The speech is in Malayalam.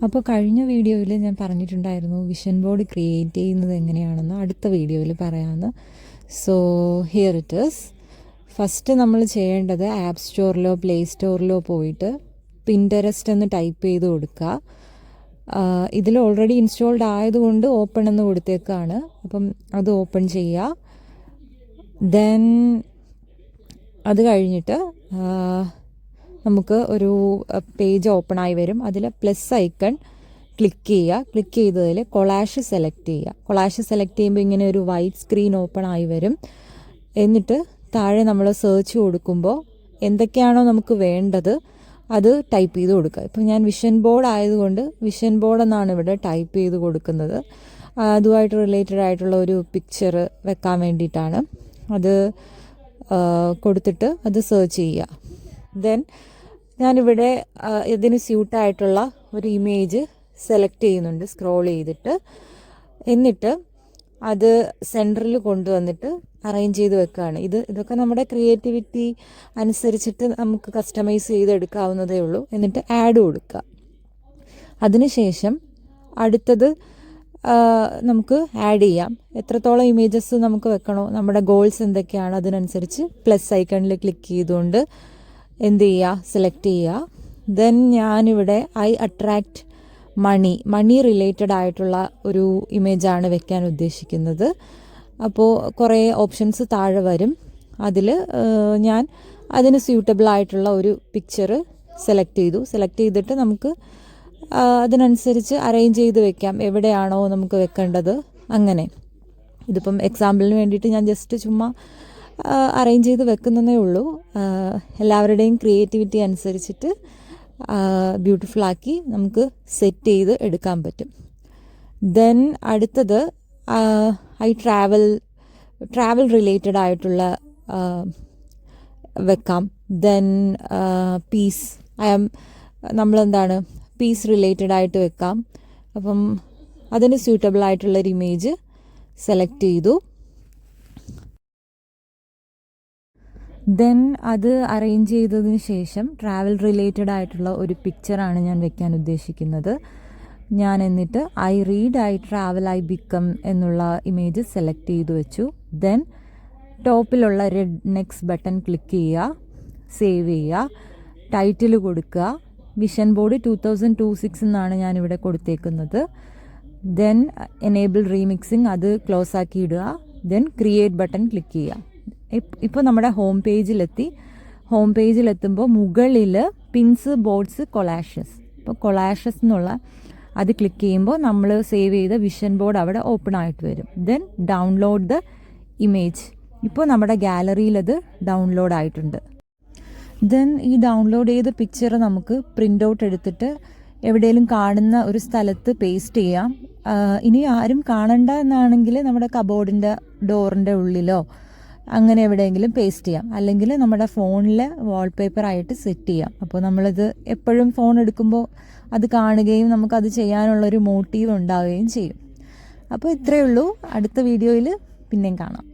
അപ്പോൾ കഴിഞ്ഞ വീഡിയോയിൽ ഞാൻ പറഞ്ഞിട്ടുണ്ടായിരുന്നു വിഷൻ ബോർഡ് ക്രിയേറ്റ് ചെയ്യുന്നത് എങ്ങനെയാണെന്ന് അടുത്ത വീഡിയോയിൽ പറയാമെന്ന്. So here it is. First നമ്മൾ ചെയ്യേണ്ടത് ആപ്പ് സ്റ്റോറിലോ പ്ലേ സ്റ്റോറിലോ പോയിട്ട് പിൻറ്ററസ്റ്റ് എന്ന് ടൈപ്പ് ചെയ്ത് കൊടുക്കുക. ഇതിൽ ഓൾറെഡി ഇൻസ്റ്റാൾഡ് ആയതുകൊണ്ട് ഓപ്പൺ എന്ന് കൊടുത്തേക്കാണ്. അപ്പം അത് ഓപ്പൺ ചെയ്യുക. ദെൻ അത് കഴിഞ്ഞിട്ട് നമുക്ക് ഒരു പേജ് ഓപ്പൺ ആയി വരും. അതിൽ പ്ലസ് ഐക്കൺ ക്ലിക്ക് ചെയ്യുക. ക്ലിക്ക് ചെയ്തതിൽ കൊളാഷ് സെലക്ട് ചെയ്യുക. കൊളാഷ് സെലക്ട് ചെയ്യുമ്പോൾ ഇങ്ങനെ ഒരു വൈറ്റ് സ്ക്രീൻ ഓപ്പൺ ആയി വരും. എന്നിട്ട് താഴെ നമ്മൾ സെർച്ച് കൊടുക്കുമ്പോൾ എന്തൊക്കെയാണോ നമുക്ക് വേണ്ടത് അത് ടൈപ്പ് ചെയ്ത് കൊടുക്കുക. ഇപ്പോൾ ഞാൻ വിഷൻ ബോർഡ് ആയതുകൊണ്ട് വിഷൻ ബോർഡ് എന്നാണ് ഇവിടെ ടൈപ്പ് ചെയ്ത് കൊടുക്കുന്നത്. അതുമായിട്ട് റിലേറ്റഡ് ആയിട്ടുള്ള ഒരു പിക്ചർ വെക്കാൻ വേണ്ടിയിട്ടാണ്. അത് കൊടുത്തിട്ട് അത് സെർച്ച് ചെയ്യുക. ദെൻ ഞാനിവിടെ ഇതിന് സ്യൂട്ടായിട്ടുള്ള ഒരു ഇമേജ് സെലക്ട് ചെയ്യുന്നുണ്ട് സ്ക്രോൾ ചെയ്തിട്ട്. എന്നിട്ട് അത് സെൻറ്ററിൽ കൊണ്ടുവന്നിട്ട് അറേഞ്ച് ചെയ്ത് വെക്കുകയാണ്. ഇതൊക്കെ നമ്മുടെ ക്രിയേറ്റിവിറ്റി അനുസരിച്ചിട്ട് നമുക്ക് കസ്റ്റമൈസ് ചെയ്തെടുക്കാവുന്നതേ ഉള്ളൂ. എന്നിട്ട് ആഡ് കൊടുക്കുക. അതിനുശേഷം അടുത്തത് നമുക്ക് ആഡ് ചെയ്യാം. എത്രത്തോളം ഇമേജസ് നമുക്ക് വെക്കണോ, നമ്മുടെ ഗോൾസ് എന്തൊക്കെയാണ് അതിനനുസരിച്ച് പ്ലസ് ഐക്കണിൽ ക്ലിക്ക് ചെയ്തുകൊണ്ട് എന്ത് ചെയ്യുക, സെലക്ട് ചെയ്യുക. ദെൻ ഞാനിവിടെ ഐ അട്രാക്റ്റ് മണി റിലേറ്റഡ് ആയിട്ടുള്ള ഒരു ഇമേജാണ് വെക്കാൻ ഉദ്ദേശിക്കുന്നത്. അപ്പോൾ കുറേ ഓപ്ഷൻസ് താഴെ വരും. അതിൽ ഞാൻ അതിന് സ്യൂട്ടബിൾ ആയിട്ടുള്ള ഒരു പിക്ചർ സെലക്ട് ചെയ്തിട്ട് നമുക്ക് അതിനനുസരിച്ച് അറേഞ്ച് ചെയ്ത് വെക്കാം. എവിടെയാണോ നമുക്ക് വെക്കേണ്ടത് അങ്ങനെ. ഇതിപ്പം എക്സാമ്പിളിന് വേണ്ടിയിട്ട് ഞാൻ ജസ്റ്റ് ചുമ്മാ അറേഞ്ച് ചെയ്ത് വെക്കുന്നതേ ഉള്ളൂ. എല്ലാവരുടെയും ക്രിയേറ്റിവിറ്റി അനുസരിച്ചിട്ട് ബ്യൂട്ടിഫുള്ളാക്കി നമുക്ക് സെറ്റ് ചെയ്ത് എടുക്കാൻ പറ്റും. ദെൻ അടുത്തത് ഐ ട്രാവൽ റിലേറ്റഡ് ആയിട്ടുള്ള വെക്കാം. ദെൻ പീസ് നമ്മളെന്താണ് പീസ് റിലേറ്റഡ് ആയിട്ട് വെക്കാം. അപ്പം അതിന് സ്യൂട്ടബിൾ ആയിട്ടുള്ളൊരു ഇമേജ് സെലക്ട് ചെയ്തു. ദെൻ അത് അറേഞ്ച് ചെയ്തതിന് ശേഷം ട്രാവൽ റിലേറ്റഡ് ആയിട്ടുള്ള ഒരു പിക്ചറാണ് ഞാൻ വെക്കാൻ ഉദ്ദേശിക്കുന്നത്. ഞാൻ എന്നിട്ട് I read, I travel, I become എന്നുള്ള ഇമേജ് സെലക്ട് ചെയ്ത് വെച്ചു. ദെൻ ടോപ്പിലുള്ള റെഡ് നെക്സ്റ്റ് ബട്ടൺ ക്ലിക്ക് ചെയ്യുക, സേവ് ചെയ്യുക, ടൈറ്റിൽ കൊടുക്കുക. വിഷൻ ബോർഡ് 2026 എന്നാണ് ഞാനിവിടെ കൊടുത്തേക്കുന്നത്. ദെൻ എനേബിൾ റീമിക്സിങ് അത് ക്ലോസ് ആക്കി ഇടുക. ദെൻ ക്രിയേറ്റ് ബട്ടൺ ക്ലിക്ക് ചെയ്യുക. ഇപ്പോൾ നമ്മുടെ ഹോം പേജിലെത്തുമ്പോൾ മുകളിൽ പിൻസ്, ബോർഡ്സ്, കൊളാഷസ്. ഇപ്പോൾ കൊളാഷസ് എന്നുള്ള അത് ക്ലിക്ക് ചെയ്യുമ്പോൾ നമ്മൾ സേവ് ചെയ്ത വിഷൻ ബോർഡ് അവിടെ ഓപ്പൺ ആയിട്ട് വരും. Then download the image. ഇപ്പോൾ നമ്മുടെ ഗാലറിയിൽ അത് ഡൗൺലോഡ് ആയിട്ടുണ്ട്. ദെൻ ഈ ഡൗൺലോഡ് ചെയ്ത പിക്ചർ നമുക്ക് പ്രിൻ്റ് ഔട്ട് എടുത്തിട്ട് എവിടെയെങ്കിലും കാണുന്ന ഒരു സ്ഥലത്ത് പേസ്റ്റ് ചെയ്യാം. ഇനി ആരും കാണണ്ട എന്നാണെങ്കിൽ നമ്മുടെ കബോർഡിൻ്റെ ഡോറിൻ്റെ ഉള്ളിലോ അങ്ങനെ എവിടെയെങ്കിലും പേസ്റ്റ് ചെയ്യാം. അല്ലെങ്കിൽ നമ്മുടെ ഫോണിൽ വാൾപേപ്പറായിട്ട് സെറ്റ് ചെയ്യാം. അപ്പോൾ നമ്മളിത് എപ്പോഴും ഫോൺ എടുക്കുമ്പോൾ അത് കാണുകയും നമുക്കത് ചെയ്യാനുള്ളൊരു മോട്ടീവ് ഉണ്ടാവുകയും ചെയ്യും. അപ്പോൾ ഇത്രയേ ഉള്ളൂ. അടുത്ത വീഡിയോയിൽ പിന്നെയും കാണാം.